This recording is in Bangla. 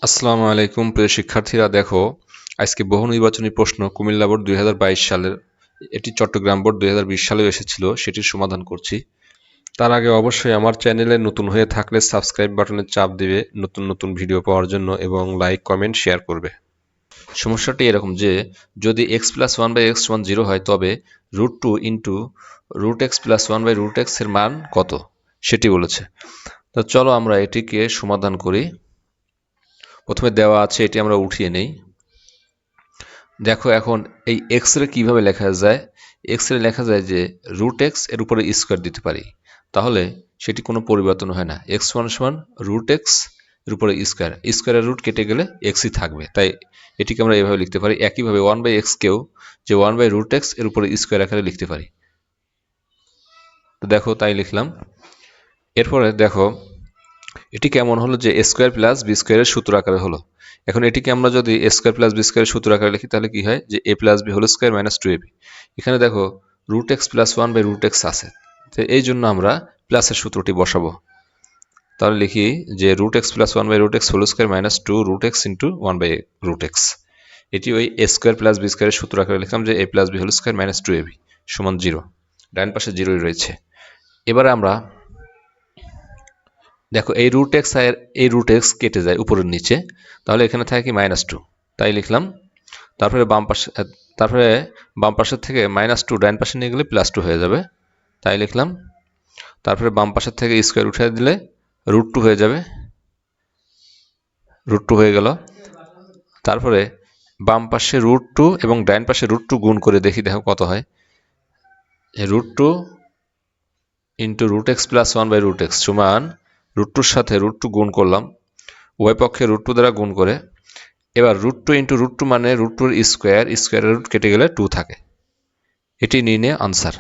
আসসালামু আলাইকুম প্রিয় শিক্ষার্থীরা, দেখো আজকে বহু নির্বাচনী প্রশ্ন কুমিল্লা বোর্ড 2022 সালের, এটি চট্টগ্রাম বোর্ড 2020 সালেও এসেছিল, সেটির সমাধান করছি। তার আগে অবশ্যই আমার চ্যানেলে নতুন হয়ে থাকলে সাবস্ক্রাইব বাটনে চাপ দিবে নতুন নতুন ভিডিও পাওয়ার জন্য এবং লাইক কমেন্ট শেয়ার করবে। সমস্যাটি এরকম যে যদি X plus one by X সমান 0 হয় তবে √2 ইন্টু √x+1/√x এর মান কত সেটি বলেছে। তো চলো আমরা এটিকে সমাধান করি। প্রথমে দেওয়া আছে, এটি আমরা উঠিয়ে নেই। দেখো এখন এই এক্স রে কিভাবে লেখা যায়। এক্স রে লেখা যায় যে √x এর উপরে স্কোয়ার দিতে পারি, তাহলে সেটি কোনো পরিবর্তন হয় না। x1 = √x এর উপরে স্কোয়ার, স্কোয়ারের রুট কেটে গেলে এক্সই থাকবে, তাই এটিকে আমরা এভাবে লিখতে পারি। একইভাবে 1/x কেও যে 1/√x এর উপরে স্কোয়ার আকারে লিখতে পারি। তো দেখো তাই লিখলাম। এরপরে দেখো এটি কেমন হলো যে a² + b² এর সূত্র আকারে হলো। এখন এটিকে আমরা যদি a² + b² এর সূত্র আকারে লিখি তাহলে কি হয় যে a + b² - 2ab। এখানে দেখো √x+1/√x আছে, তো এই জন্য আমরা প্লাসের সূত্রটি বসাবো। তাহলে লিখি যে √x+1/√x² - 2√x * 1/√x। এটি ওই a² + b² এর সূত্র আকারে লিখলাম যে a + b² - 2ab = 0। ডান পাশে 0ই রয়েছে। এবারে আমরা দেখো এই √x আর এই √x কেটে যায় উপরের নিচে, তাহলে এখানে থাকে কি -2, তাই লিখলাম। তারপরে বাম পাশের থেকে -2 ডান পাশে নিয়ে গেলে +2 হয়ে যাবে, তাই লিখলাম। তারপরে বাম পাশের থেকে স্কোয়ার উঠিয়ে দিলে √2 হয়ে যাবে, √2 হয়ে গেল। তারপরে বাম পাশে √2 এবং ডান পাশে √2 গুণ করে দেখো কত হয়। √2 * √x+1/√x সমান √2 এর সাথে √2 গুণ করলাম, উভয় পক্ষে √2 দ্বারা গুণ করে। এবার √2 * √2 মানে √2 এর স্কোয়ার, স্কোয়ারের রুট কেটে গেলে 2 থাকে। এটি নির্ণয় আনসার।